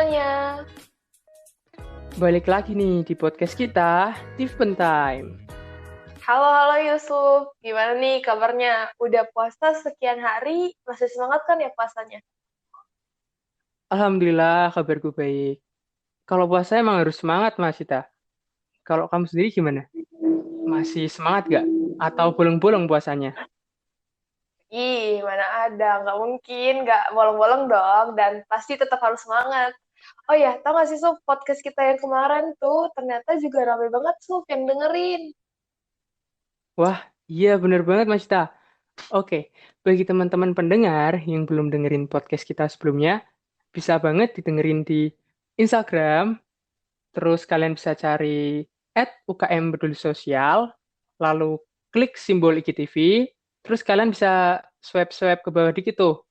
semuanya. Balik lagi nih di podcast kita, Tiffen Time. Halo Yusuf, gimana nih kabarnya? Udah puasa sekian hari, masih semangat kan ya puasanya? Alhamdulillah kabarku baik. Kalau puasa emang harus semangat Mas Sita. Kalau kamu sendiri gimana? Masih semangat gak? Atau bolong-bolong puasanya? Ih, mana ada, nggak mungkin, nggak bolong-bolong dong, dan pasti tetap harus semangat. Oh ya, tau gak sih Suf, podcast kita yang kemarin tuh ternyata juga rame banget Suf yang dengerin. Wah, iya bener banget Mas Sita. Oke, bagi teman-teman pendengar yang belum dengerin podcast kita sebelumnya, bisa banget didengerin di Instagram. Terus kalian bisa cari @UKM Peduli Sosial, lalu klik simbol IGTV, terus kalian bisa swipe-swipe ke bawah dikit tuh.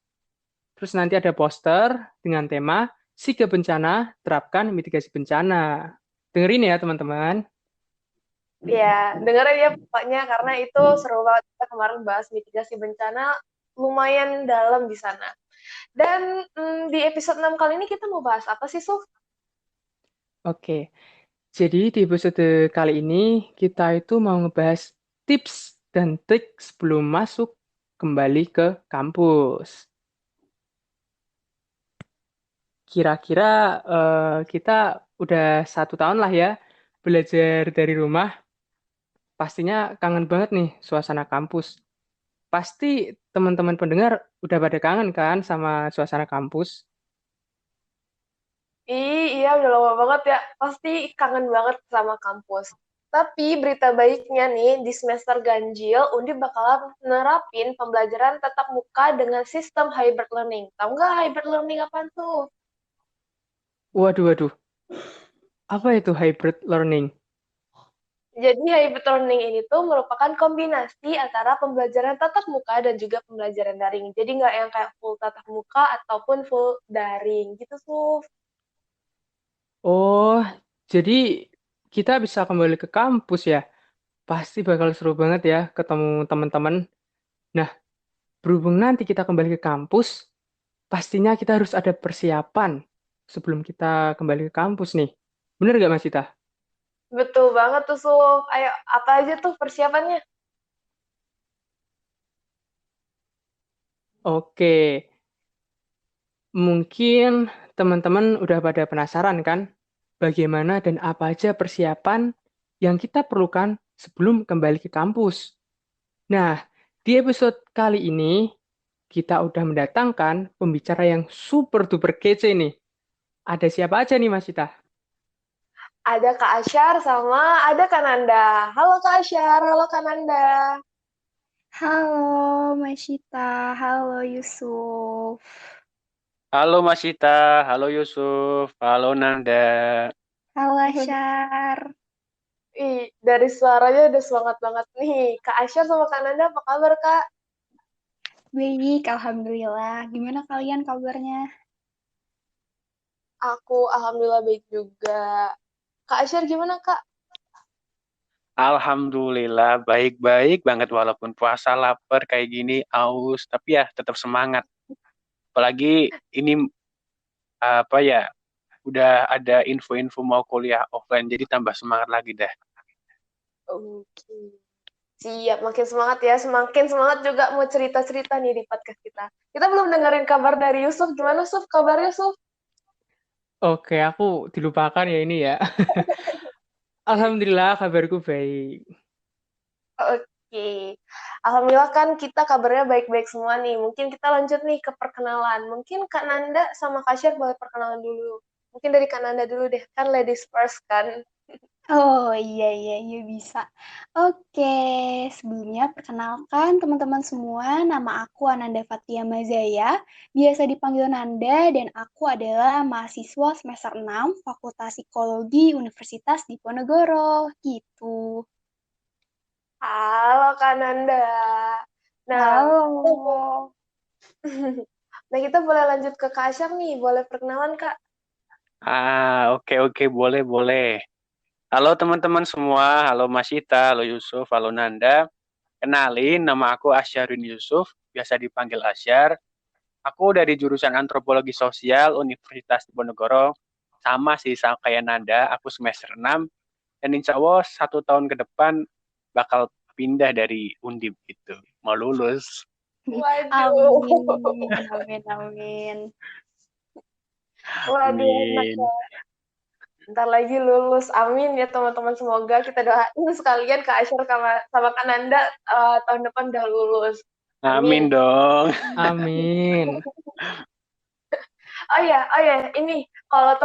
Terus nanti ada poster dengan tema Siga Bencana, Terapkan Mitigasi Bencana. Dengerin ya teman-teman. Ya, dengerin ya pokoknya, karena itu seru banget. Kita kemarin bahas mitigasi bencana, lumayan dalam di sana. Dan di episode 6 kali ini kita mau bahas apa sih, Suf? Oke, jadi di episode kali ini kita itu mau ngebahas tips dan trik sebelum masuk kembali ke kampus. Kira-kira kita udah 1 tahun lah ya belajar dari rumah. Pastinya kangen banget nih suasana kampus. Pasti teman-teman pendengar udah pada kangen kan sama suasana kampus. Iya, udah lama banget ya. Pasti kangen banget sama kampus. Tapi berita baiknya nih, di semester ganjil, Undip bakalan nerapin pembelajaran tatap muka dengan sistem hybrid learning. Tahu nggak hybrid learning apaan tuh? Waduh, waduh. Apa itu hybrid learning? Jadi hybrid learning ini tuh merupakan kombinasi antara pembelajaran tatap muka dan juga pembelajaran daring. Jadi nggak yang kayak full tatap muka ataupun full daring gitu, Suf. Oh, jadi kita bisa kembali ke kampus ya. Pasti bakal seru banget ya ketemu teman-teman. Nah, berhubung nanti kita kembali ke kampus, pastinya kita harus ada persiapan sebelum kita kembali ke kampus nih. Bener gak Mas Ita? Betul banget tuh, Suf. Ayo, apa aja tuh persiapannya? Oke, mungkin teman-teman udah pada penasaran kan, bagaimana dan apa aja persiapan yang kita perlukan sebelum kembali ke kampus. Nah, di episode kali ini kita udah mendatangkan pembicara yang super duper kece nih. Ada siapa aja nih Mas Cita? Ada Kak Asyar sama ada Kak Nanda. Halo Kak Asyar, halo Kak Nanda. Halo Masita, halo Yusuf. Halo Mas Ita, halo Yusuf, halo Nanda. Halo Asyar. Ih, dari suaranya udah semangat banget nih. Kak Asyar sama Kak Nanda, apa kabar Kak? Baik, Alhamdulillah. Gimana kalian kabarnya? Aku alhamdulillah baik juga. Kak Asyar gimana Kak? Alhamdulillah baik-baik banget walaupun puasa lapar kayak gini, aus, tapi ya tetap semangat. Apalagi ini apa ya, udah ada info-info mau kuliah offline jadi tambah semangat lagi dah. Oke. Siap, makin semangat ya. Semakin semangat juga mau cerita-cerita nih di podcast kita. Kita belum dengerin kabar dari Yusuf. Gimana, Suf? Kabarnya, Suf? Oke, aku dilupakan ya ini ya. Alhamdulillah kabarku baik. Oke. Alhamdulillah kan kita kabarnya baik-baik semua nih. Mungkin kita lanjut nih ke perkenalan. Mungkin Kak Nanda sama Kak Syar boleh perkenalan dulu. Mungkin dari Kak Nanda dulu deh. Kan ladies first kan. Oh iya bisa. Oke, sebelumnya perkenalkan teman-teman semua, nama aku Ananda Fatia Mazaya, biasa dipanggil Nanda dan aku adalah mahasiswa semester 6 Fakultas Psikologi Universitas Diponegoro, gitu. Halo Kak Nanda. Nah, kita boleh, Halo. nah kita boleh lanjut ke Kak Syar nih. Boleh perkenalan Kak? Oke, boleh. Halo teman-teman semua, halo Mas Ita, halo Yusuf, halo Nanda. Kenalin, nama aku Asyarun Yusuf, biasa dipanggil Asyar. Aku dari jurusan Antropologi Sosial Universitas Diponegoro. sama sih sama kayak Nanda, aku semester 6 dan insya Allah 1 tahun ke depan bakal pindah dari Undip gitu, mau lulus. Waduh. Amin, amin. Waduh, enak Amin. ya. Bentar lagi lulus. Amin ya teman-teman. Semoga kita doain sekalian Kak Asyar sama Kak Nanda tahun depan udah lulus. Amin Amin. dong. Amin. Oh ya, ini kalau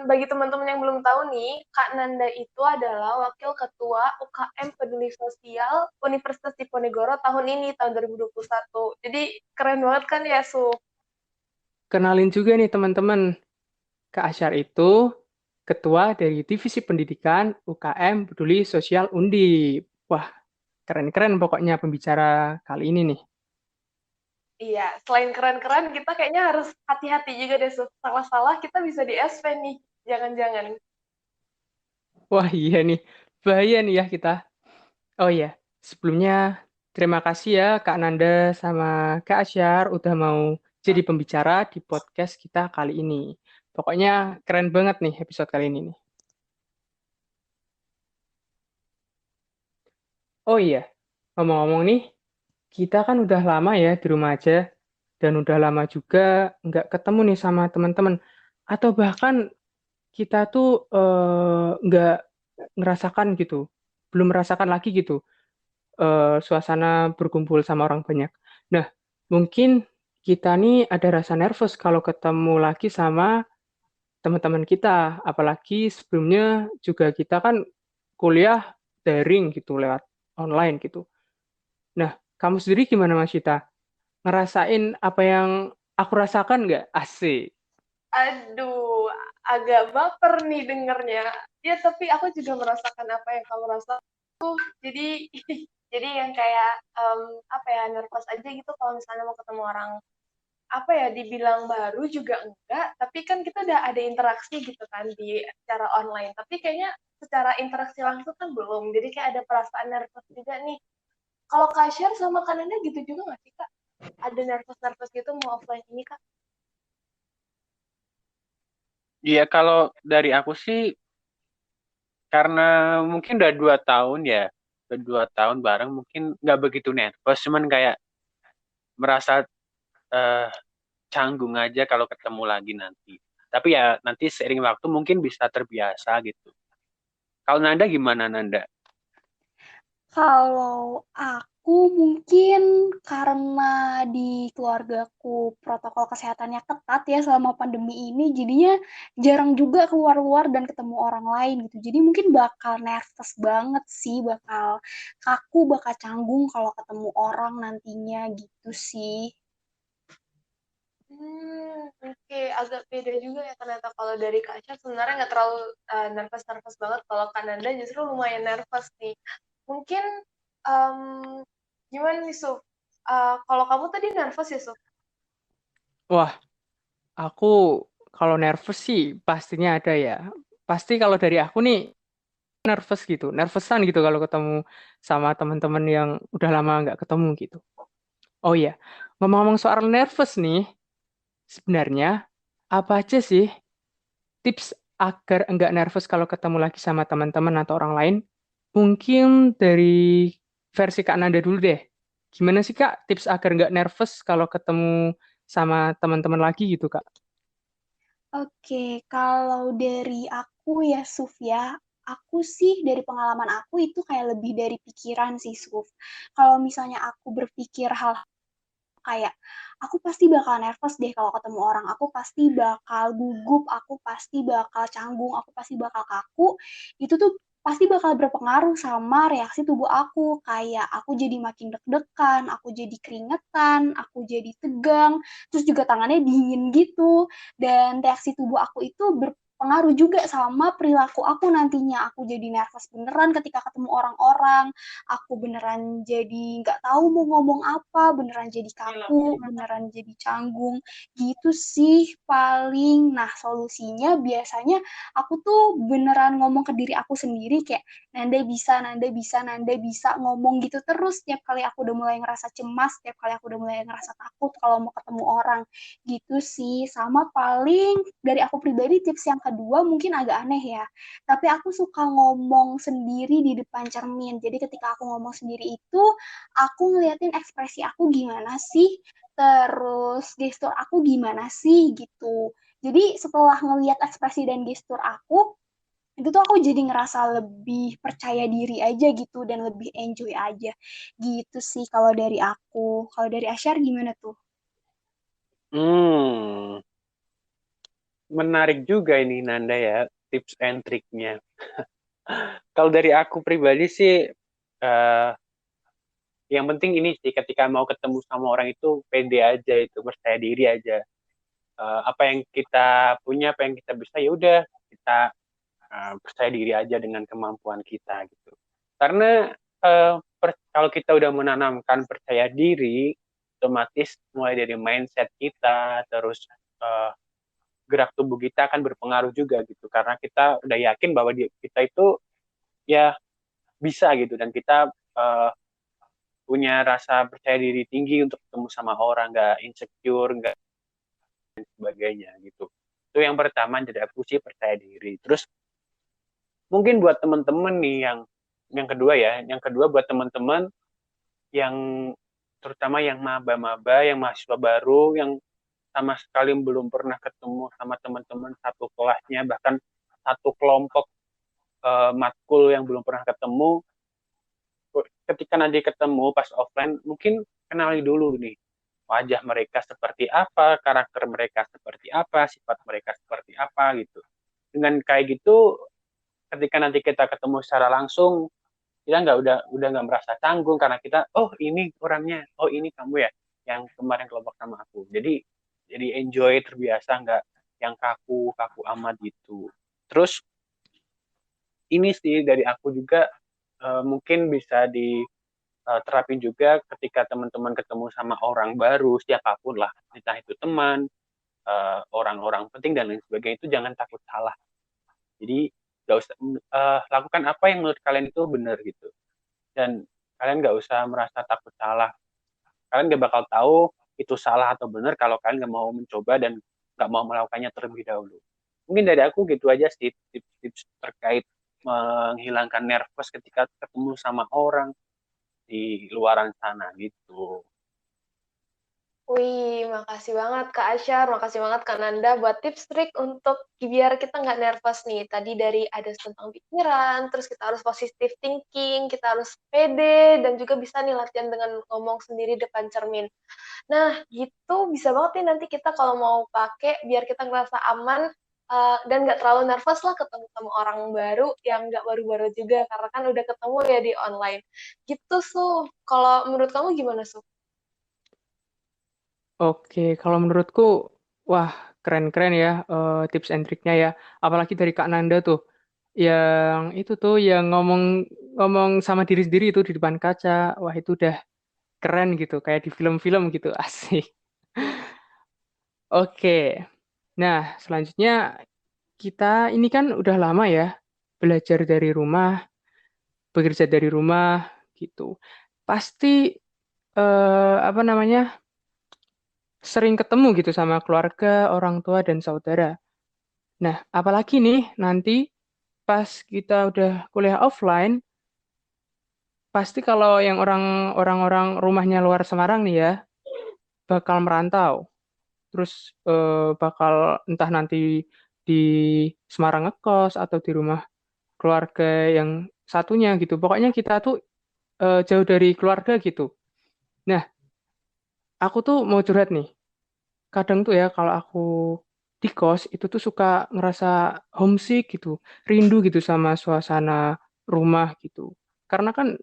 bagi teman-teman yang belum tahu nih, Kak Nanda itu adalah Wakil Ketua UKM Peduli Sosial Universitas Diponegoro tahun ini, tahun 2021. Jadi keren banget kan ya, Su? Kenalin juga nih teman-teman, Kak Asyar itu Ketua dari Divisi Pendidikan UKM Peduli Sosial Undip. Wah, keren-keren pokoknya pembicara kali ini nih. Iya, selain keren-keren, kita kayaknya harus hati-hati juga deh, Su. Salah-salah kita bisa di SP nih. Jangan-jangan. Wah iya nih, bahaya nih ya kita. Oh iya, sebelumnya terima kasih ya Kak Nanda sama Kak Asyar udah mau jadi pembicara di podcast kita kali ini. Pokoknya keren banget nih episode kali ini nih. Oh iya, ngomong-ngomong nih, kita kan udah lama ya di rumah aja, dan udah lama juga nggak ketemu nih sama teman-teman. Atau bahkan kita tuh nggak ngerasakan gitu, belum merasakan lagi gitu suasana berkumpul sama orang banyak. Nah, mungkin kita nih ada rasa nervous kalau ketemu lagi sama teman-teman kita, apalagi sebelumnya juga kita kan kuliah daring gitu lewat online gitu. Nah, kamu sendiri gimana Mas Cita? Ngerasain apa yang aku rasakan nggak? Asik. Aduh, agak baper nih dengernya. Ya, tapi aku juga merasakan apa yang kamu rasa. Jadi, jadi yang kayak apa ya, nervous aja gitu kalau misalnya mau ketemu orang, apa ya, dibilang baru juga enggak, tapi kan kita udah ada interaksi gitu kan di secara online. Tapi kayaknya secara interaksi langsung kan belum. Jadi kayak ada perasaan nervous juga nih. Kalau Kak Syar sama Kananda gitu juga nggak sih, Kak? Ada nervous-nervous gitu mau offline ini, Kak? Iya, kalau dari aku sih karena mungkin udah 2 tahun ya, udah 2 tahun bareng mungkin nggak begitu nervous, cuman kayak merasa eh, canggung aja kalau ketemu lagi nanti. Tapi ya nanti seiring waktu mungkin bisa terbiasa gitu. Kalau Nanda gimana Nanda? Kalau aku mungkin karena di keluargaku protokol kesehatannya ketat ya selama pandemi ini, jadinya jarang juga keluar-luar dan ketemu orang lain gitu. Jadi mungkin bakal nervous banget sih, bakal kaku, bakal canggung kalau ketemu orang nantinya gitu sih. Oke, agak beda juga ya ternyata kalau dari Kak Syah sebenarnya nggak terlalu nervous-nervous banget. Kalau Kananda justru lumayan nervous nih. Mungkin em, gimana nih, Suf? Kalau kamu tadi nervous ya, Suf? Wah, aku kalau nervous sih pastinya ada ya. Pasti kalau dari aku nih nervous gitu, nervousan gitu kalau ketemu sama teman-teman yang udah lama nggak ketemu gitu. Oh iya, ngomong-ngomong soal nervous nih, sebenarnya apa aja sih tips agar enggak nervous kalau ketemu lagi sama teman-teman atau orang lain? Mungkin dari versi Kak Nanda dulu deh. Gimana sih Kak tips agar enggak nervous kalau ketemu sama teman-teman lagi gitu Kak? Oke, kalau dari aku ya, Suf ya, aku sih dari pengalaman aku itu kayak lebih dari pikiran sih, Suf. Kalau misalnya aku berpikir hal kayak aku pasti bakal nervous deh kalau ketemu orang, aku pasti bakal gugup, aku pasti bakal canggung, aku pasti bakal kaku. Itu tuh pasti bakal berpengaruh sama reaksi tubuh aku. Kayak aku jadi makin deg-degan, aku jadi keringetan, aku jadi tegang, terus juga tangannya dingin gitu. Dan reaksi tubuh aku itu berpengaruh juga sama perilaku aku nantinya. Aku jadi nervous beneran ketika ketemu orang-orang, aku beneran jadi nggak tahu mau ngomong apa, beneran jadi kaku, beneran jadi canggung, gitu sih paling. Nah, solusinya biasanya aku tuh beneran ngomong ke diri aku sendiri kayak, Nanda bisa, Nanda bisa, Nanda bisa, ngomong gitu terus setiap kali aku udah mulai ngerasa cemas, setiap kali aku udah mulai ngerasa takut kalau mau ketemu orang, gitu sih. Sama paling dari aku pribadi tips yang kedua kedua mungkin agak aneh ya. Tapi aku suka ngomong sendiri di depan cermin. Jadi ketika aku ngomong sendiri itu, aku ngeliatin ekspresi aku gimana sih, terus gestur aku gimana sih gitu. Jadi setelah ngeliat ekspresi dan gestur aku, itu tuh aku jadi ngerasa lebih percaya diri aja gitu dan lebih enjoy aja. Gitu sih kalau dari aku. Kalau dari Asyar gimana tuh? Hmm, menarik juga ini Nanda ya, tips and triknya. Kalau dari aku pribadi sih, eh, yang penting ini sih ketika mau ketemu sama orang itu pede aja, itu percaya diri aja. Apa yang kita punya, apa yang kita bisa, ya udah kita percaya diri aja dengan kemampuan kita gitu. Karena kalau kita udah menanamkan percaya diri, otomatis mulai dari mindset kita, terus eh, gerak tubuh kita akan berpengaruh juga gitu. Karena kita udah yakin bahwa kita itu ya bisa gitu, dan kita eh, punya rasa percaya diri tinggi untuk ketemu sama orang, nggak insecure, nggak sebagainya gitu. Itu yang pertama dari aku sih, percaya diri. Terus mungkin buat teman-teman nih yang kedua ya, yang kedua buat teman-teman yang terutama yang maba-maba, yang mahasiswa baru, yang sama sekali belum pernah ketemu sama teman-teman satu kelasnya, bahkan satu kelompok matkul yang belum pernah ketemu. Ketika nanti ketemu pas offline, mungkin kenali dulu nih wajah mereka seperti apa, karakter mereka seperti apa, sifat mereka seperti apa gitu. Dengan kayak gitu, ketika nanti kita ketemu secara langsung, kita udah nggak merasa canggung karena kita, oh ini orangnya, oh ini kamu ya yang kemarin kelompok sama aku. Jadi enjoy, terbiasa, nggak yang kaku kaku amat gitu. Terus ini sih dari aku juga, mungkin bisa diterapin juga ketika teman-teman ketemu sama orang baru, siapapun lah, entah itu teman, orang-orang penting dan lain sebagainya, itu jangan takut salah. Jadi nggak usah, lakukan apa yang menurut kalian itu benar gitu, dan kalian nggak usah merasa takut salah. Kalian nggak bakal tahu itu salah atau benar kalau kalian nggak mau mencoba dan nggak mau melakukannya terlebih dahulu. Mungkin dari aku gitu aja sih, tips-tips terkait menghilangkan nervous ketika ketemu sama orang di luaran sana gitu. Wih, makasih banget Kak Asyar, makasih banget Kak Nanda buat tips trik untuk biar kita nggak nervous nih. Tadi dari ada tentang pikiran, terus kita harus positive thinking, kita harus pede, dan juga bisa nih latihan dengan ngomong sendiri depan cermin. Nah, gitu bisa banget nih nanti kita kalau mau pakai biar kita ngerasa aman, dan nggak terlalu nervous lah ketemu sama orang baru yang nggak baru-baru juga, karena kan udah ketemu ya di online. Gitu, Su. Kalau menurut kamu gimana, Su? Oke, kalau menurutku, wah, keren-keren ya tips and triknya ya. Apalagi dari Kak Nanda tuh, yang itu tuh yang ngomong ngomong sama diri sendiri itu di depan kaca. Wah, itu udah keren gitu, kayak di film-film gitu, asik. Oke, nah selanjutnya kita ini kan udah lama ya belajar dari rumah, bekerja dari rumah gitu. Pasti apa namanya, sering ketemu gitu sama keluarga, orang tua dan saudara. Nah, apalagi nih nanti pas kita udah kuliah offline, pasti kalau yang orang-orang rumahnya luar Semarang nih ya, bakal merantau. Terus bakal entah nanti di Semarang ngekos atau di rumah keluarga yang satunya gitu. Pokoknya kita tuh jauh dari keluarga gitu. Nah, aku tuh mau curhat nih. Kadang tuh ya kalau aku di kos itu tuh suka ngerasa homesick gitu, rindu gitu sama suasana rumah gitu. Karena kan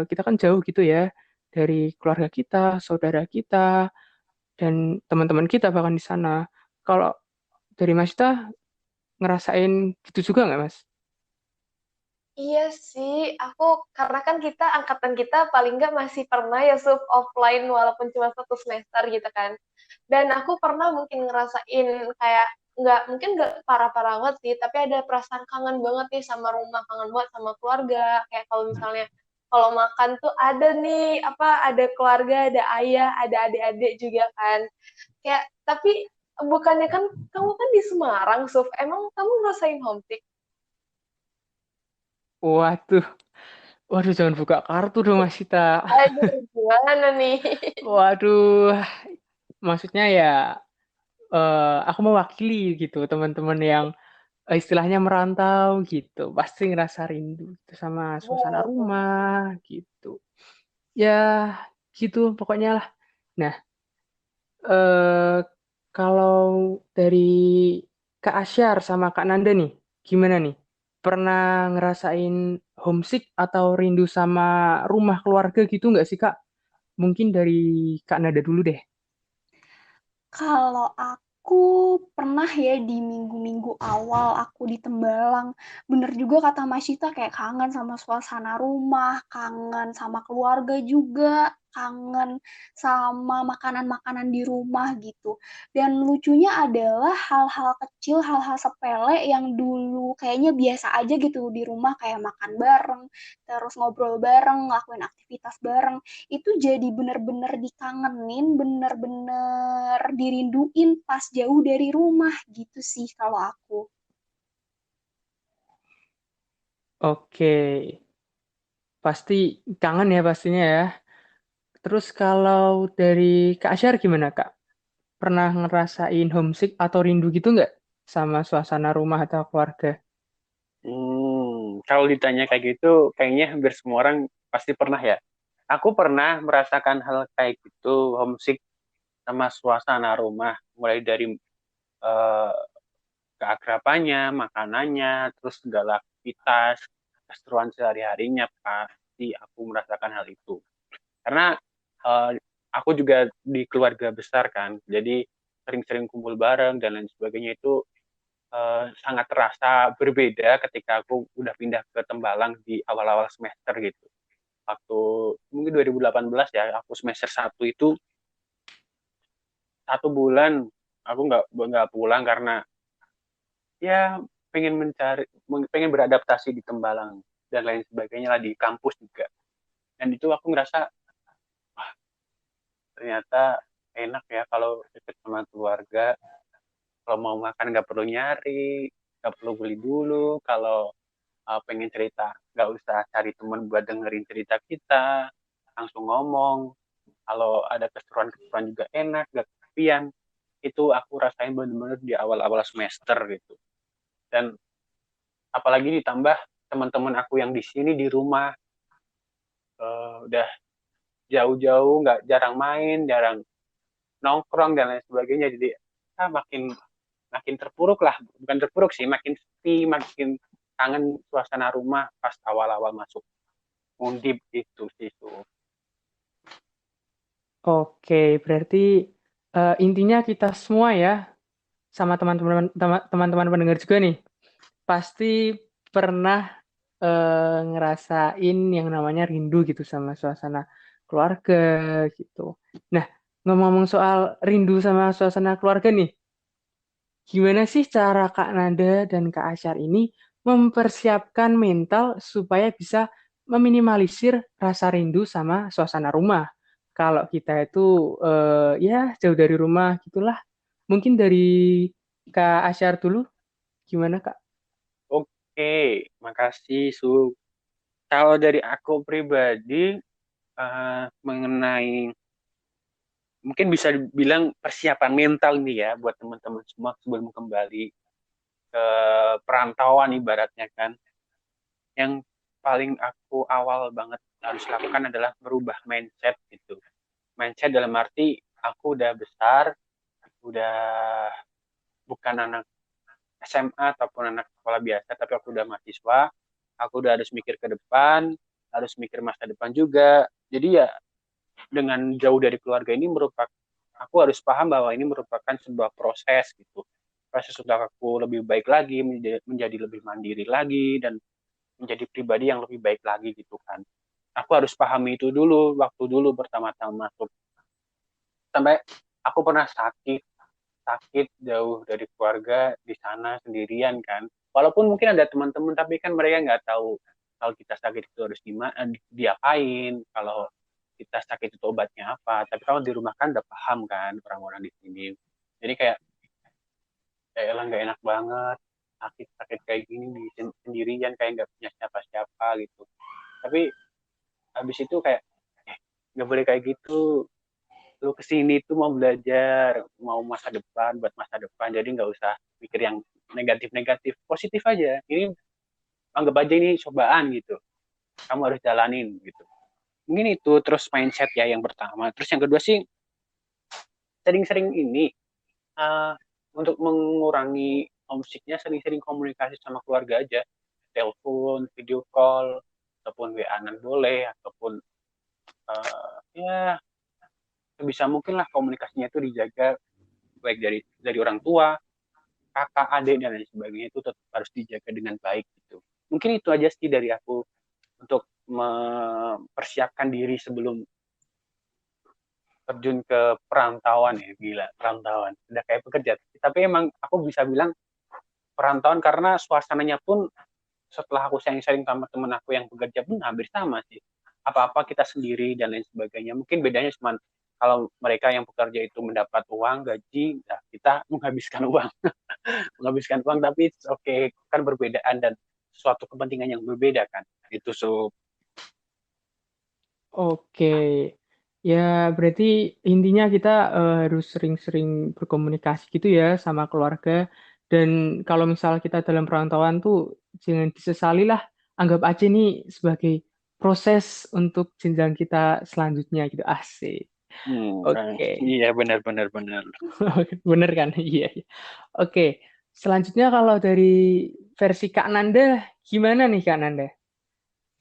kita kan jauh gitu ya dari keluarga kita, saudara kita, dan teman-teman kita bahkan di sana. Kalau dari Mas Ita ngerasain gitu juga nggak Mas? Iya sih, aku karena kan kita angkatan kita paling nggak masih pernah ya sub offline walaupun cuma 1 semester gitu kan. Dan aku pernah mungkin ngerasain kayak nggak parah-parah banget sih, tapi ada perasaan kangen banget nih sama rumah, kangen banget sama keluarga. Kayak kalau misalnya kalau makan tuh ada nih apa ada keluarga, ada ayah, ada adik-adik juga kan. Kayak tapi bukannya kan kamu kan di Semarang, Suf. Emang kamu ngerasain homesick? Waduh, waduh jangan buka kartu dong Mas Sita. Aduh, gimana nih? Waduh, maksudnya ya aku mewakili gitu teman-teman yang istilahnya merantau gitu. Pasti ngerasa rindu gitu sama suasana Wow. rumah gitu. Ya gitu pokoknya lah. Nah, eh kalau dari Kak Asyar sama Kak Nanda nih, gimana nih? Pernah ngerasain homesick atau rindu sama rumah keluarga gitu nggak sih Kak? Mungkin dari Kak Nanda dulu deh. Kalau aku pernah ya di minggu-minggu awal aku di Tembalang, bener juga kata Mas Cita kayak kangen sama suasana rumah, kangen sama keluarga juga, kangen sama makanan-makanan di rumah gitu. Dan lucunya adalah hal-hal kecil, hal-hal sepele yang dulu kayaknya biasa aja gitu di rumah kayak makan bareng, terus ngobrol bareng, ngelakuin aktivitas bareng itu jadi bener-bener dikangenin, bener-bener dirinduin pas jauh dari rumah gitu sih kalau aku. Oke, pasti kangen ya pastinya ya. Terus kalau dari Kak Asyar gimana Kak? Pernah ngerasain homesick atau rindu gitu nggak sama suasana rumah atau keluarga? Kalau ditanya kayak gitu, kayaknya hampir semua orang pasti pernah ya. Aku pernah merasakan hal kayak gitu, homesick sama suasana rumah, mulai dari eh, keakrabannya, makanannya, terus segala aktivitas, keseruan sehari-harinya, pasti aku merasakan hal itu. Karena eh, aku juga di keluarga besar kan, jadi sering-sering kumpul bareng dan lain sebagainya itu sangat terasa berbeda ketika aku udah pindah ke Tembalang di awal-awal semester gitu. Waktu mungkin 2018 ya, aku semester 1 itu 1 bulan aku nggak pulang karena ya pengen pengen beradaptasi di Tembalang dan lain sebagainya lah di kampus juga. Dan itu aku ngerasa wah ternyata enak ya kalau deket sama keluarga. Kalau mau makan nggak perlu nyari, nggak perlu beli dulu. Kalau pengen cerita nggak usah cari teman buat dengerin cerita kita, langsung ngomong. Kalau ada keseruan-keseruan juga enak, gak kesepian. Itu aku rasain bener-bener di awal-awal semester gitu. Dan apalagi ditambah teman-teman aku yang di sini di rumah udah jauh-jauh, nggak jarang main, jarang nongkrong dan lain sebagainya. Jadi makin makin terpuruk lah, bukan terpuruk sih, makin sepi, makin kangen suasana rumah pas awal-awal masuk Undip itu sih tuh. Oke, berarti intinya kita semua ya, sama teman-teman pendengar juga nih, pasti pernah ngerasain yang namanya rindu gitu sama suasana keluarga gitu. Nah, ngomong-ngomong soal rindu sama suasana keluarga nih, gimana sih cara Kak Nada dan Kak Asyar ini mempersiapkan mental supaya bisa meminimalisir rasa rindu sama suasana rumah? Kalau kita itu ya jauh dari rumah gitulah. Mungkin dari Kak Asyar dulu, gimana Kak? Oke, makasih Su. Kalau dari aku pribadi mengenai mungkin bisa dibilang persiapan mental nih ya buat teman-teman semua sebelum kembali ke perantauan ibaratnya kan. Yang paling aku awal banget harus lakukan adalah merubah mindset gitu. Mindset dalam arti aku udah besar, udah bukan anak SMA ataupun anak sekolah biasa, tapi aku udah mahasiswa, aku udah harus mikir ke depan, harus mikir masa depan juga. Jadi ya dengan jauh dari keluarga ini merupakan aku harus paham bahwa ini merupakan sebuah proses gitu. Proses untuk aku lebih baik lagi, menjadi lebih mandiri lagi dan menjadi pribadi yang lebih baik lagi gitu kan. Aku harus pahami itu dulu waktu dulu pertama-tama masuk. Sampai aku pernah sakit jauh dari keluarga di sana sendirian kan. Walaupun mungkin ada teman-teman tapi kan mereka nggak tahu kalau kita sakit itu harus diapain, kalau kita sakit itu obatnya apa. Tapi kalau di rumah kan udah paham kan orang-orang di sini. Jadi kayak elah nggak enak banget, sakit kayak gini di sendirian kayak nggak punya siapa-siapa gitu. Tapi habis itu kayak nggak boleh kayak gitu, lu kesini tuh mau belajar, mau masa depan, buat masa depan, jadi nggak usah mikir yang negatif-negatif, positif aja. Ini anggap aja ini cobaan gitu, kamu harus jalanin gitu. Mungkin itu. Terus mindset ya yang pertama. Terus yang kedua sih, sering-sering ini uh, untuk mengurangi homesicknya, sering-sering komunikasi sama keluarga aja, telepon, video call, ataupun WA-an boleh, ataupun ya sebisa mungkin lah komunikasinya itu dijaga, baik dari orang tua, kakak, adik, dan lain sebagainya, itu tetap harus dijaga dengan baik gitu. Mungkin itu aja sih dari aku untuk mempersiapkan diri sebelum terjun ke perantauan. Ya gila, perantauan udah kayak pekerja, tapi emang aku bisa bilang perantauan karena suasananya pun setelah aku sharing-sharing sama temen aku yang bekerja pun hampir sama sih, apa-apa kita sendiri dan lain sebagainya. Mungkin bedanya cuma kalau mereka yang bekerja itu mendapat uang gaji, nah kita menghabiskan uang menghabiskan uang, tapi oke, kan berbedaan dan suatu kepentingan yang berbeda kan itu. Oke. Ya, berarti intinya kita harus sering-sering berkomunikasi gitu ya sama keluarga. Dan kalau misal kita dalam perantauan tuh jangan disesali lah. Anggap aja ini sebagai proses untuk jenjang kita selanjutnya gitu. Asik. Oke. Iya, benar. Bener kan? Iya. Iya. Oke. Selanjutnya kalau dari versi Kak Nanda, gimana nih Kak Nanda?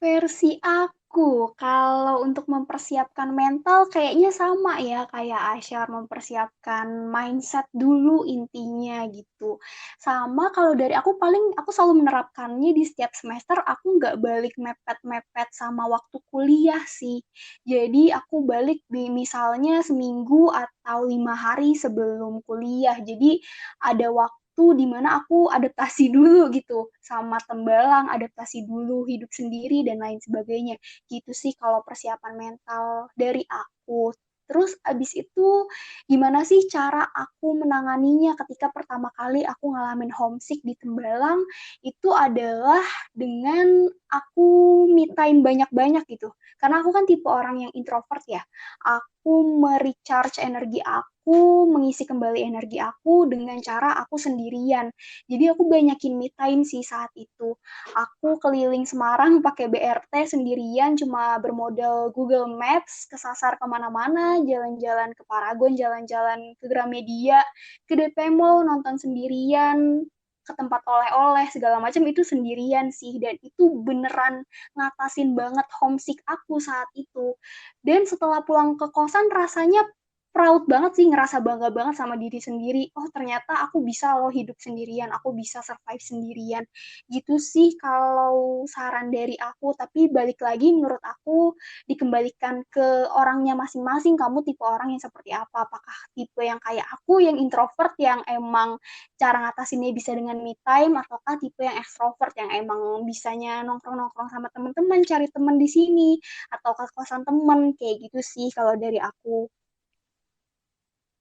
Versi aku, kalau untuk mempersiapkan mental kayaknya sama ya kayak Asyar, mempersiapkan mindset dulu intinya gitu. Sama kalau dari aku paling aku selalu menerapkannya di setiap semester, aku nggak balik mepet-mepet sama waktu kuliah sih. Jadi aku balik di misalnya seminggu atau 5 hari sebelum kuliah. Jadi ada waktu di mana aku adaptasi dulu gitu sama Tembalang, adaptasi dulu hidup sendiri dan lain sebagainya. Gitu sih kalau persiapan mental dari aku. Terus abis itu gimana sih cara aku menanganinya ketika pertama kali aku ngalamin homesick di Tembalang? Itu adalah dengan aku me time banyak-banyak gitu. Karena aku kan tipe orang yang introvert ya. Aku merecharge energi aku, mengisi kembali energi aku dengan cara aku sendirian. Jadi aku banyakin me time sih saat itu. Aku keliling Semarang pakai BRT sendirian, cuma bermodal Google Maps, kesasar kemana-mana, jalan-jalan ke Paragon, jalan-jalan ke Gramedia, ke DP Mall, nonton sendirian, ke tempat oleh-oleh, segala macam itu sendirian sih. Dan itu beneran ngatasin banget homesick aku saat itu. Dan setelah pulang ke kosan rasanya proud banget sih, ngerasa bangga banget sama diri sendiri. Oh, ternyata aku bisa loh hidup sendirian, aku bisa survive sendirian. Gitu sih kalau saran dari aku, tapi balik lagi menurut aku dikembalikan ke orangnya masing-masing. Kamu tipe orang yang seperti apa? Apakah tipe yang kayak aku yang introvert yang emang cara ngatasinnya bisa dengan me time, ataukah tipe yang extrovert yang emang bisanya nongkrong-nongkrong sama teman-teman, cari teman di sini, atau ke kosan temen, kayak gitu sih kalau dari aku.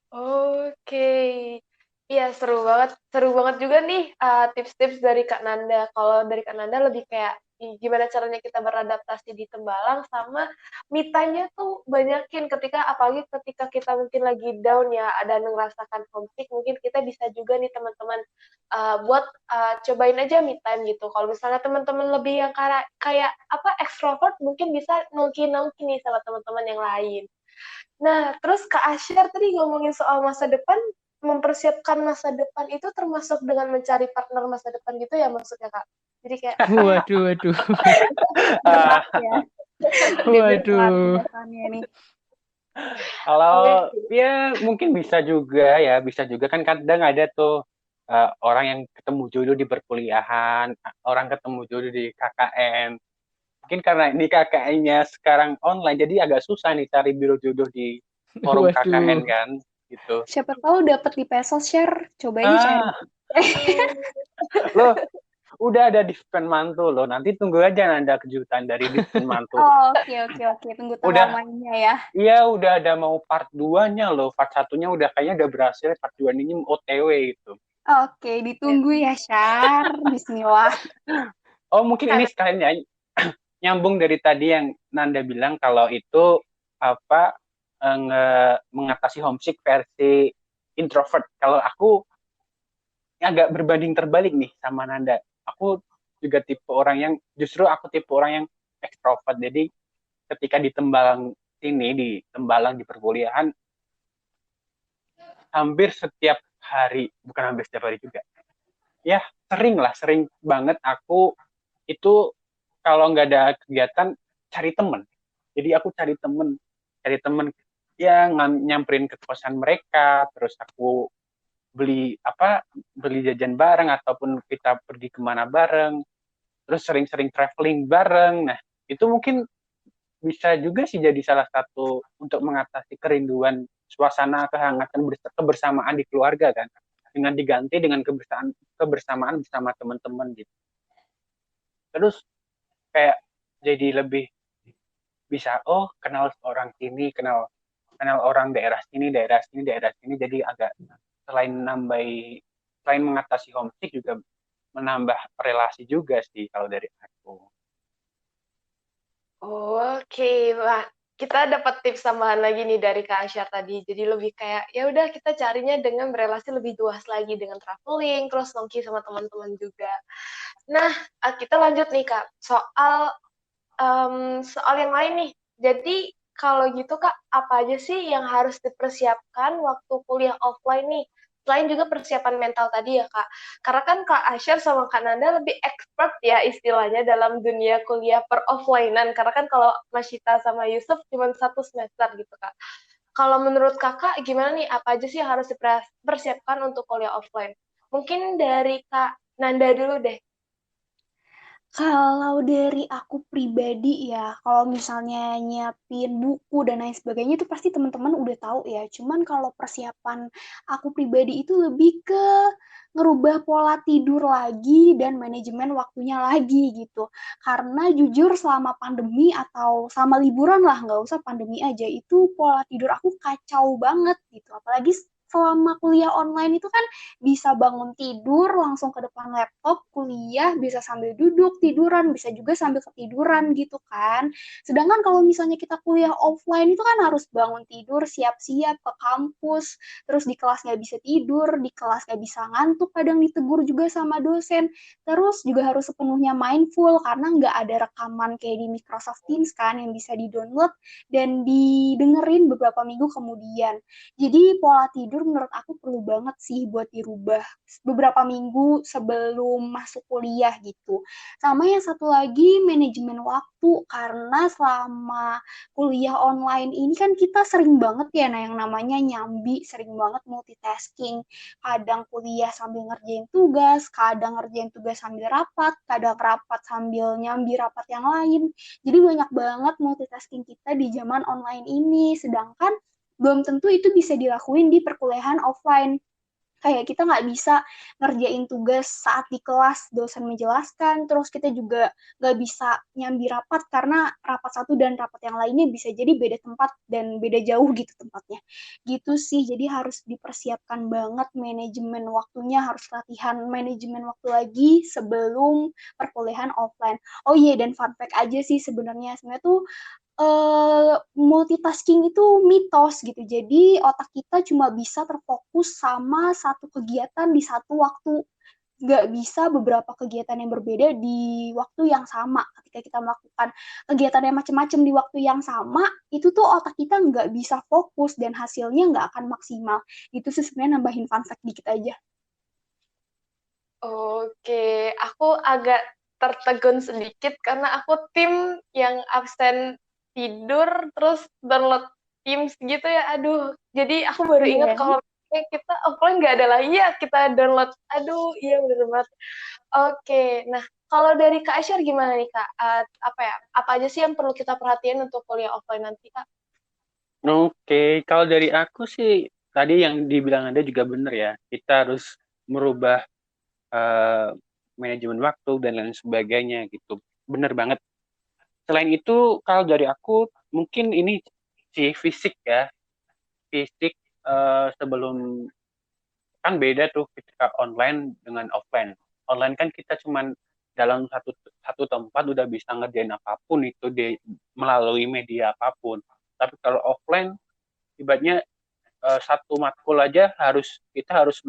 Oke. Iya, seru banget juga nih tips-tips dari Kak Nanda. Kalau dari Kak Nanda lebih kayak gimana caranya kita beradaptasi di Tembalang sama me time-nya tuh banyakin apalagi ketika kita mungkin lagi down ya, ada ngerasakan homesick, mungkin kita bisa juga nih teman-teman buat cobain aja me time gitu. Kalau misalnya teman-teman lebih yang kayak apa ekstrovert, mungkin bisa nongki-nongki nih sama teman-teman yang lain. Nah, terus Kak Asyar tadi ngomongin soal masa depan, mempersiapkan masa depan itu termasuk dengan mencari partner masa depan gitu ya maksudnya Kak? Jadi kayak, Waduh. Berat ya. Berat Waduh. bahasannya nih. Kalau ya mungkin bisa juga kan kadang ada tuh orang yang ketemu jodoh di perkuliahan, orang ketemu jodoh di KKN. Mungkin karena ini KKN-nya sekarang online, jadi agak susah nih cari biro jodoh di forum KKN Waduh. kan, gitu. Siapa tahu dapat di Pesos Share, coba aja cari. Lo udah ada di Mantul loh, nanti tunggu aja ada kejutan dari di Mantul. Oh, oke. Tunggu tanggal Udah, mainnya ya. iya udah ada mau part 2-nya loh, part 1-nya udah kayaknya udah berhasil, part 2 ini OTW gitu. Oke, ditunggu ya, Syar. Bismillah. Oh, mungkin ini sekalian ya, nyambung dari tadi yang Nanda bilang kalau itu apa mengatasi homesick versi introvert. Kalau aku agak berbanding terbalik nih sama Nanda. Aku juga tipe orang yang justru aku tipe orang yang ekstrovert. Jadi ketika di Tembalang sini di Tembalang di perkuliahan hampir setiap hari, bukan hampir setiap hari juga. Ya, sering banget aku itu kalau nggak ada kegiatan cari temen. Jadi aku cari temen ya nyamperin ke kosan mereka, terus aku beli jajan bareng ataupun kita pergi kemana bareng, terus sering-sering traveling bareng. Nah, itu mungkin bisa juga sih jadi salah satu untuk mengatasi kerinduan suasana kehangatan kebersamaan di keluarga kan, dengan diganti dengan kebersamaan bersama teman-teman gitu. Terus kayak jadi lebih bisa kenal orang sini, kenal kenal orang daerah sini jadi agak selain selain mengatasi homesick juga menambah relasi juga sih kalau dari aku. Oke, wah, kita dapat tips tambahan lagi nih dari Kak Asyar tadi. Jadi lebih kayak ya udah kita carinya dengan berelasi lebih luas lagi dengan traveling, terus nongki sama teman-teman juga. Nah, kita lanjut nih Kak, soal yang lain nih. Jadi kalau gitu Kak, apa aja sih yang harus dipersiapkan waktu kuliah offline nih? Selain juga persiapan mental tadi ya Kak. Karena kan Kak Asyar sama Kak Nanda lebih expert ya istilahnya dalam dunia kuliah per offline-an. Karena kan kalau Mas Syita sama Yusuf cuma 1 semester gitu Kak. Kalau menurut Kakak gimana nih? Apa aja sih yang harus dipersiapkan untuk kuliah offline? Mungkin dari Kak Nanda dulu deh. Kalau dari aku pribadi ya, kalau misalnya nyiapin buku dan lain sebagainya itu pasti teman-teman udah tahu ya. Cuman kalau persiapan aku pribadi itu lebih ke ngerubah pola tidur lagi dan manajemen waktunya lagi gitu. Karena jujur selama pandemi atau sama liburan lah, nggak usah pandemi aja, itu pola tidur aku kacau banget gitu. Apalagi selama kuliah online itu kan bisa bangun tidur langsung ke depan laptop kuliah, bisa sambil duduk tiduran, bisa juga sambil ketiduran gitu kan. Sedangkan kalau misalnya kita kuliah offline itu kan harus bangun tidur, siap-siap ke kampus, terus di kelas nggak bisa tidur, di kelas nggak bisa ngantuk, kadang ditegur juga sama dosen, terus juga harus sepenuhnya mindful karena nggak ada rekaman kayak di Microsoft Teams kan yang bisa di-download dan didengerin beberapa minggu kemudian. Jadi pola tidur menurut aku perlu banget sih buat dirubah beberapa minggu sebelum masuk kuliah gitu. Sama yang satu lagi manajemen waktu karena selama kuliah online ini kan kita sering banget ya nah yang namanya nyambi, sering banget multitasking. Kadang kuliah sambil ngerjain tugas, kadang ngerjain tugas sambil rapat, kadang rapat sambil nyambi rapat yang lain. Jadi banyak banget multitasking kita di zaman online ini. Sedangkan belum tentu itu bisa dilakuin di perkuliahan offline. Kayak kita nggak bisa ngerjain tugas saat di kelas dosen menjelaskan, terus kita juga nggak bisa nyambi rapat karena rapat satu dan rapat yang lainnya bisa jadi beda tempat dan beda jauh gitu tempatnya. Gitu sih, jadi harus dipersiapkan banget manajemen waktunya, harus latihan manajemen waktu lagi sebelum perkuliahan offline. Oh iya, dan fun fact aja sih sebenarnya tuh multitasking itu mitos gitu. Jadi otak kita cuma bisa terfokus sama satu kegiatan di satu waktu. Nggak bisa beberapa kegiatan yang berbeda di waktu yang sama. Ketika kita melakukan kegiatan yang macam-macam di waktu yang sama, itu tuh otak kita nggak bisa fokus dan hasilnya nggak akan maksimal. Itu sih sebenarnya nambahin fun fact dikit aja. Oke, aku agak tertegun sedikit karena aku tim yang absen tidur terus download Teams gitu ya. Aduh, jadi aku baru ingat Iya. kalau kita offline nggak ada lagi ya kita download. Aduh, iya bener banget. Oke, nah kalau dari Kak Aisyah gimana nih Kak? Apa ya? Apa aja sih yang perlu kita perhatiin untuk kuliah offline nanti Kak? Oke, kalau dari aku sih tadi yang dibilang Anda juga benar ya. Kita harus merubah eh, manajemen waktu dan lain sebagainya gitu. Benar banget. Selain itu, kalau dari aku mungkin ini si fisik ya, fisik sebelum kan beda tuh ketika online dengan offline. Online kan kita cuman dalam satu satu tempat udah bisa ngerjain apapun itu melalui media apapun. Tapi kalau offline, ibaratnya satu matkul aja kita harus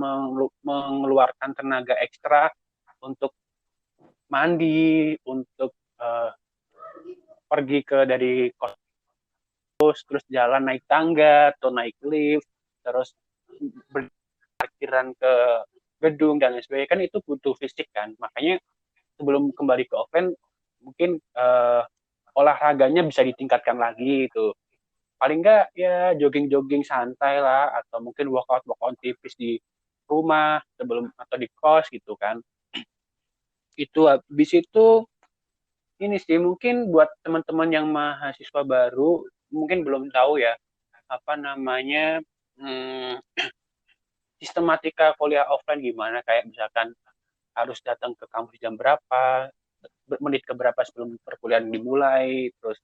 mengeluarkan tenaga ekstra untuk mandi, untuk pergi dari kos, terus jalan naik tangga atau naik lift, terus berparkiran ke gedung dan lain sebagainya, kan itu butuh fisik kan. Makanya sebelum kembali ke offline, mungkin olahraganya bisa ditingkatkan lagi itu. Paling nggak ya jogging-jogging santai lah, atau mungkin workout-workout tipis di rumah sebelum atau di kos gitu kan. Itu habis itu ini sih mungkin buat teman-teman yang mahasiswa baru mungkin belum tahu ya apa namanya, hmm, sistematika kuliah offline gimana, kayak misalkan harus datang ke kampus jam berapa, menit ke berapa sebelum perkuliahan dimulai, terus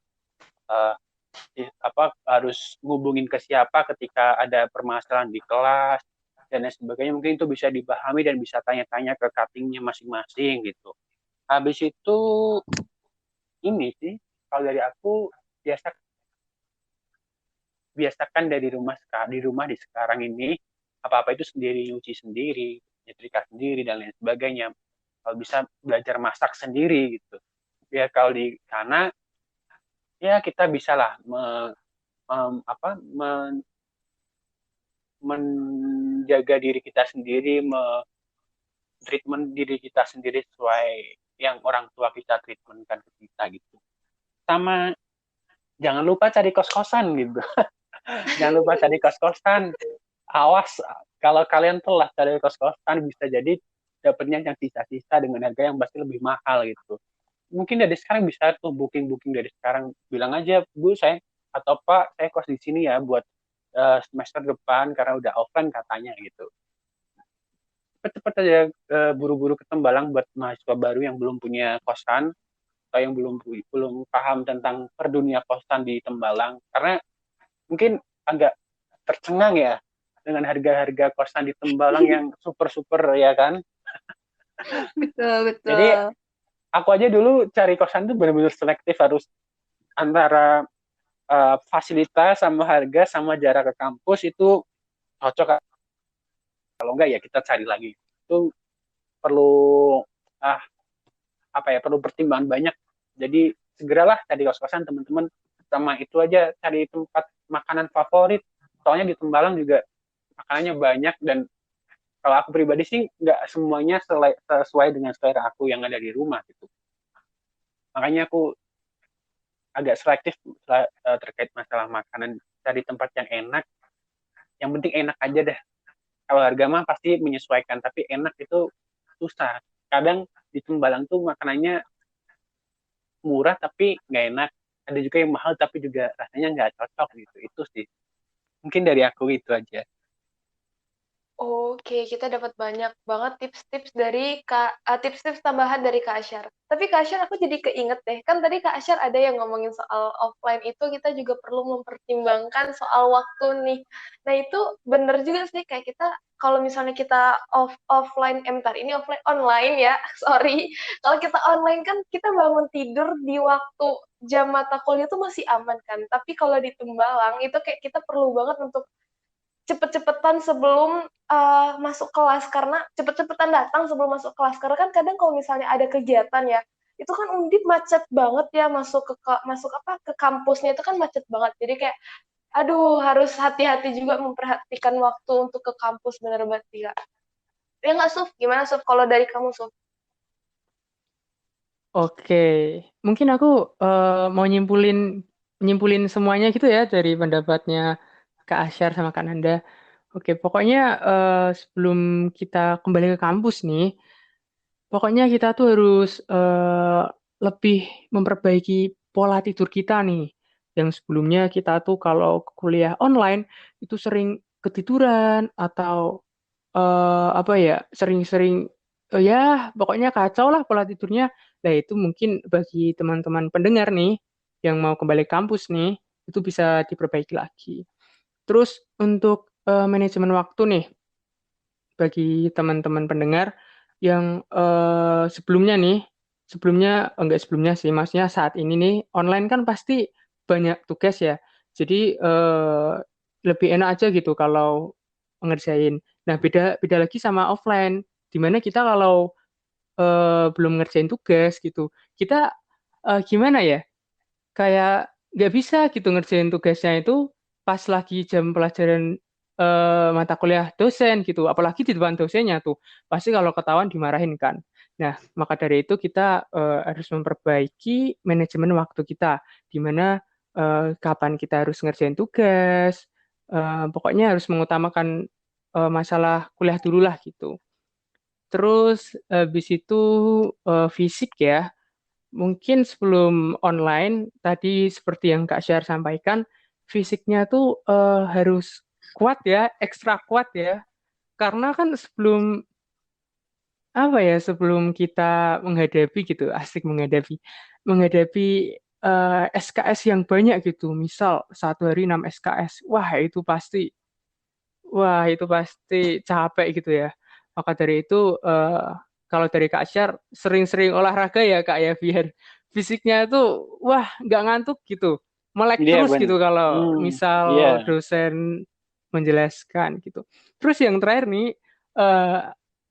uh, harus ngubungin ke siapa ketika ada permasalahan di kelas dan lain sebagainya. Mungkin itu bisa dipahami dan bisa tanya-tanya ke cuttingnya masing-masing gitu. Habis itu ini sih kalau dari aku, biasa biasakan di rumah di sekarang ini apa-apa itu sendiri, nyuci sendiri, nyetrika sendiri dan lain sebagainya. Kalau bisa belajar masak sendiri gitu. Ya kalau di sana ya kita bisa lah menjaga diri kita sendiri, treatment diri kita sendiri sesuai yang orang tua kita treatmentkan ke kita gitu. Sama jangan lupa cari kos-kosan gitu. Jangan lupa cari kos-kosan. Awas kalau kalian telah cari kos-kosan, bisa jadi dapatnya yang sisa-sisa dengan harga yang pasti lebih mahal gitu. Mungkin dari sekarang bisa tuh booking dari sekarang, bilang aja, Bu saya atau Pak saya kos di sini ya buat semester depan karena udah offline katanya gitu. Cepet-cepet aja buru-buru ke Tembalang buat mahasiswa baru yang belum punya kosan atau yang belum belum paham tentang perdunia kosan di Tembalang, karena mungkin agak tercengang ya dengan harga-harga kosan di Tembalang yang super-super ya kan. Betul, Jadi betul. aku aja dulu cari kosan tuh benar-benar selektif, harus antara fasilitas sama harga sama jarak ke kampus itu cocok. Kalau enggak ya kita cari lagi. Itu perlu ah perlu pertimbangan banyak. Jadi segeralah cari kos-kosan teman-teman. Sama itu aja cari tempat makanan favorit. Soalnya di Tembalang juga makanannya banyak, dan kalau aku pribadi sih nggak semuanya sesuai dengan selera aku yang ada di rumah gitu. Makanya aku agak selektif terkait masalah makanan, cari tempat yang enak. Yang penting enak aja deh. Kalau harga mah pasti menyesuaikan, tapi enak itu susah. Kadang di Tembalang tuh makanannya murah tapi nggak enak. Ada juga yang mahal tapi juga rasanya nggak cocok gitu. Itu sih. Mungkin dari aku itu aja. Oke, kita dapat banyak banget tips-tips dari tips-tips tambahan dari Kak Asyar. Tapi Kak Asyar, aku jadi keinget deh, kan tadi Kak Asyar ada yang ngomongin soal offline itu kita juga perlu mempertimbangkan soal waktu nih. Nah itu bener juga sih, kayak kita kalau misalnya kita offline, bentar, ini offline online ya, sorry. Kalau kita online kan kita bangun tidur di waktu jam mata kuliah itu masih aman kan. Tapi kalau di Tembalang itu kayak kita perlu banget untuk cepet-cepetan sebelum masuk kelas, karena cepet-cepetan datang sebelum masuk kelas, karena kan kadang kalau misalnya ada kegiatan ya itu kan Undip macet banget ya, masuk ke kampusnya itu kan macet banget, jadi kayak aduh harus hati-hati juga memperhatikan waktu untuk ke kampus, bener banget ya. Ya nggak Suf, gimana Suf kalau dari kamu Suf? Oke, mungkin aku mau nyimpulin semuanya gitu ya dari pendapatnya Kak Asyar sama Kak Nanda. Oke, pokoknya sebelum kita kembali ke kampus nih, pokoknya kita tuh harus lebih memperbaiki pola tidur kita nih. Yang sebelumnya kita tuh kalau kuliah online itu sering ketiduran atau apa ya, sering-sering ya pokoknya kacau lah pola tidurnya. Nah, itu mungkin bagi teman-teman pendengar nih yang mau kembali kampus nih, itu bisa diperbaiki lagi. Terus untuk manajemen waktu nih, bagi teman-teman pendengar yang enggak sebelumnya sih, maksudnya saat ini nih online kan pasti banyak tugas ya. Jadi lebih enak aja gitu kalau ngerjain. Nah, beda beda lagi sama offline, di mana kita kalau belum ngerjain tugas gitu, kita gimana ya? Kayak nggak bisa gitu ngerjain tugasnya itu pas lagi jam pelajaran mata kuliah dosen gitu, apalagi di depan dosennya tuh pasti kalau ketahuan dimarahin kan. Nah, maka dari itu kita harus memperbaiki manajemen waktu kita, di mana kapan kita harus ngerjain tugas, pokoknya harus mengutamakan masalah kuliah dulu lah gitu. Terus habis itu fisik ya. Mungkin sebelum online, tadi seperti yang Kak Syar sampaikan, fisiknya tuh harus kuat ya, ekstra kuat ya. Karena kan sebelum kita menghadapi gitu, asik menghadapi SKS yang banyak gitu. Misal satu hari 6 SKS, wah itu pasti capek gitu ya. Maka dari itu kalau dari Kak Syar sering-sering olahraga ya Kak ya, biar fisiknya itu wah nggak ngantuk gitu. Melek Iya, terus Ben. gitu kalau misal Iya. dosen menjelaskan gitu. Terus yang terakhir nih eh,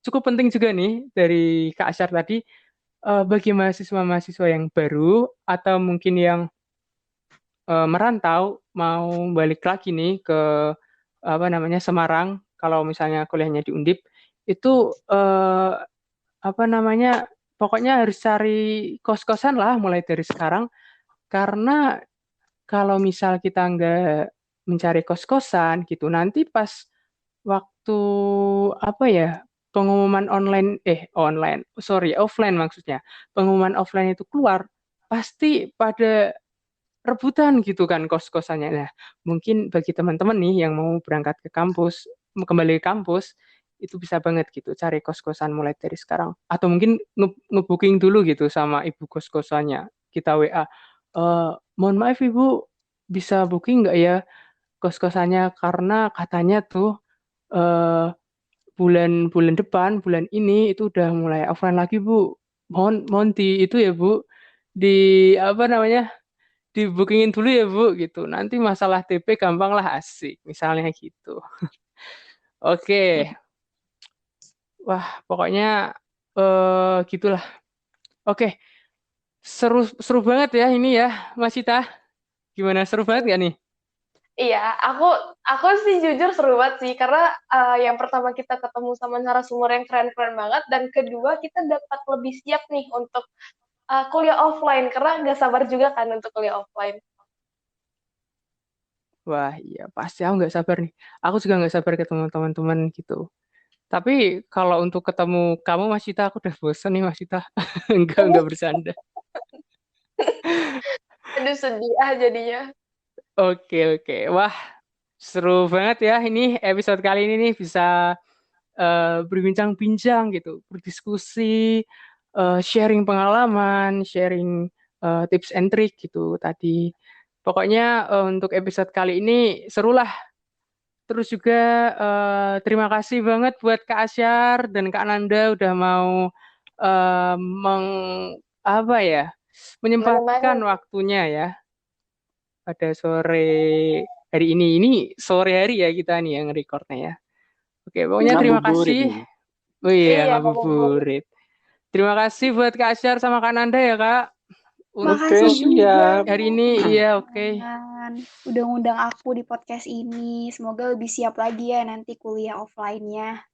cukup penting juga nih dari Kak Syar tadi, bagi mahasiswa-mahasiswa yang baru atau mungkin yang merantau mau balik lagi nih ke apa namanya Semarang, kalau misalnya kuliahnya di Undip itu apa namanya, pokoknya harus cari kos-kosan lah mulai dari sekarang, karena kalau misal kita nggak mencari kos-kosan gitu, nanti pas waktu apa ya, pengumuman offline maksudnya, pengumuman offline itu keluar, pasti pada rebutan gitu kan kos-kosannya. Nah, mungkin bagi teman-teman nih yang mau berangkat ke kampus, kembali ke kampus, itu bisa banget gitu cari kos-kosan mulai dari sekarang. Atau mungkin nge-booking dulu gitu sama ibu kos-kosannya. Kita WA, mohon maaf ibu, bisa booking nggak ya kos-kosannya? Karena katanya tuh eh, bulan depan, bulan ini itu udah mulai offline lagi bu. Mohon mohon di itu ya bu, di apa namanya, dibookingin dulu ya Bu gitu. Nanti masalah TP gampang lah, asik. Misalnya gitu. Oke. Wah, pokoknya gitulah. Oke. Seru seru banget ya ini ya, Mas Cita. Gimana, seru banget gak nih? Iya, aku sih jujur seru banget sih, karena yang pertama kita ketemu sama narasumber yang keren-keren banget, dan kedua kita dapat lebih siap nih untuk kuliah offline, karena nggak sabar juga kan untuk kuliah offline. Wah, iya pasti aku nggak sabar nih. Aku juga nggak sabar ketemu teman-teman gitu. Tapi kalau untuk ketemu kamu Mas Cita, aku udah bosan nih Mas Cita. Enggak bercanda. Aduh, sedih jadinya. Oke, oke. Wah, seru banget ya ini episode kali ini nih, bisa berbincang-bincang gitu, berdiskusi, sharing pengalaman, sharing tips and trick gitu tadi. Pokoknya untuk episode kali ini serulah. Terus juga terima kasih banget buat Kak Asyar dan Kak Nanda udah mau eh, meng apa ya, menyempatkan Menemani. waktunya ya pada sore hari ini. Ini sore hari ya kita nih yang recordnya ya. Oke, pokoknya terima Ngabuburit kasih. nih. Oh iya, Iya, ngabuburit. ngabuburit. Terima kasih buat Kak Asyar sama Kak Nanda ya, Kak. Oke, Makasih Untuk juga siap. hari ini, iya oke. udah ngundang aku di podcast ini. Semoga lebih siap lagi ya nanti kuliah offline-nya.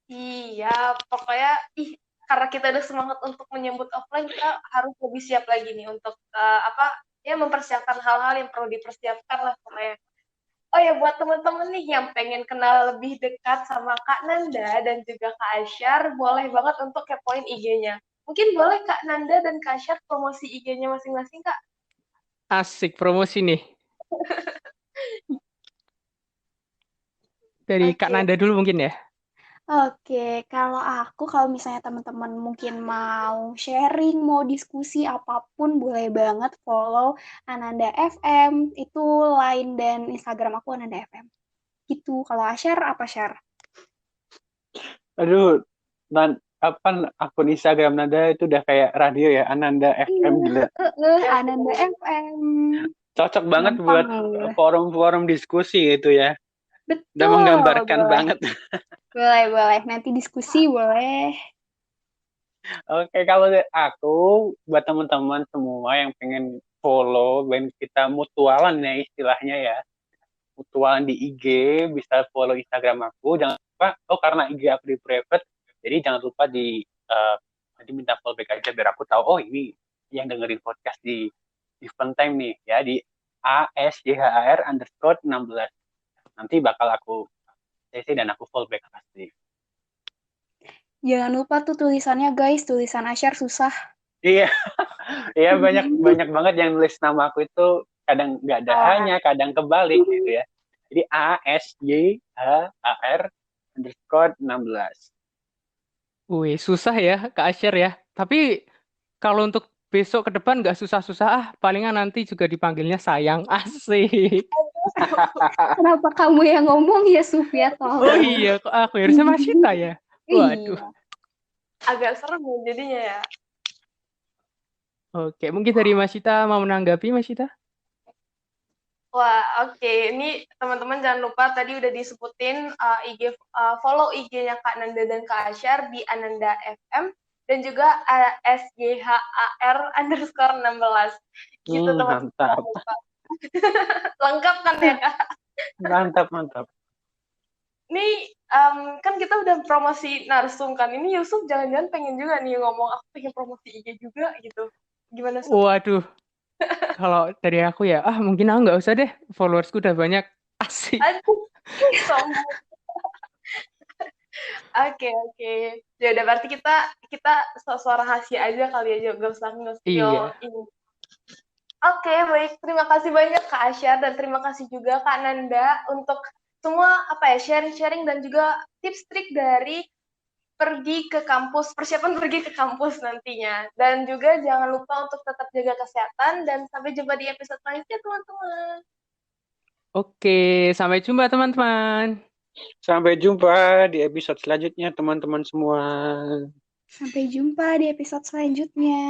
Iya, pokoknya karena kita udah semangat untuk menyambut offline, kita harus lebih siap lagi nih untuk mempersiapkan hal-hal yang perlu dipersiapkan lah pokoknya. Oh ya, buat teman-teman nih yang pengen kenal lebih dekat sama Kak Nanda dan juga Kak Asyar, boleh banget untuk kepoin IG-nya. Mungkin boleh Kak Nanda dan Kak Asyar promosi IG-nya masing-masing, Kak? Asik promosi nih. Dari Kak Oke. Nanda dulu mungkin ya. Oke, kalau misalnya teman-teman mungkin mau sharing, mau diskusi apapun, boleh banget follow Ananda FM, itu line dan Instagram aku Ananda FM. Gitu, kalau Asyar apa Syar? Aduh, akun Instagram Nanda itu udah kayak radio ya, Ananda FM gila. Ananda FM. Cocok banget buat Gampang. forum-forum diskusi gitu ya. Udah Betul, menggambarkan boleh. banget. Boleh. Nanti diskusi boleh. Oke, kalau dari aku, buat teman-teman semua yang pengen follow, dan kita mutualan ya istilahnya ya, mutualan di IG, bisa follow Instagram aku. Jangan lupa, karena IG aku di private, jadi jangan lupa nanti minta follow back aja biar aku tahu, ini yang dengerin podcast di event time nih, ya, di ASJHR_16. Nanti bakal aku CC dan aku follow back pasti. Jangan lupa tuh tulisannya guys, tulisan Asyar susah. Iya, iya banyak banget yang nulis nama aku itu kadang nggak ada hanya, kadang kebalik gitu ya. Jadi ASJHAR_16. Wih, susah ya Kak Asher ya. Tapi kalau untuk besok ke depan nggak susah-susah, palingan nanti juga dipanggilnya sayang. Asik. Kenapa kamu yang ngomong ya, Sufia? Oh iya, kok aku harusnya Masita ya? Waduh. Iya. Agak serem jadinya ya. Oke, mungkin dari Masita mau menanggapi, Masita? Wah, oke. Ini teman-teman jangan lupa tadi udah disebutin follow IG-nya Kak Nanda dan Kak Asyar di Ananda FM dan juga SJHAR_16. Gitu teman-teman. Mantap. Lengkap kan ya Kak? Mantap. Nih kan kita udah promosi narsum kan. Ini Yusuf jangan-jangan pengen juga nih ngomong aku pengen promosi IG juga gitu. Gimana Suf? Waduh. Kalau dari aku ya, mungkin aku nggak usah deh. Followersku udah banyak. Asik. Aduh, sombong. Oke. Ya udah berarti kita suara rahasia aja kali aja, nggak usah Iya. ini. Oke, baik. Terima kasih banyak Kak Asyar dan terima kasih juga Kak Nanda untuk semua sharing-sharing dan juga tips trik dari persiapan pergi ke kampus nantinya. Dan juga jangan lupa untuk tetap jaga kesehatan dan sampai jumpa di episode selanjutnya teman-teman. Oke, sampai jumpa teman-teman. Sampai jumpa di episode selanjutnya teman-teman semua. Sampai jumpa di episode selanjutnya.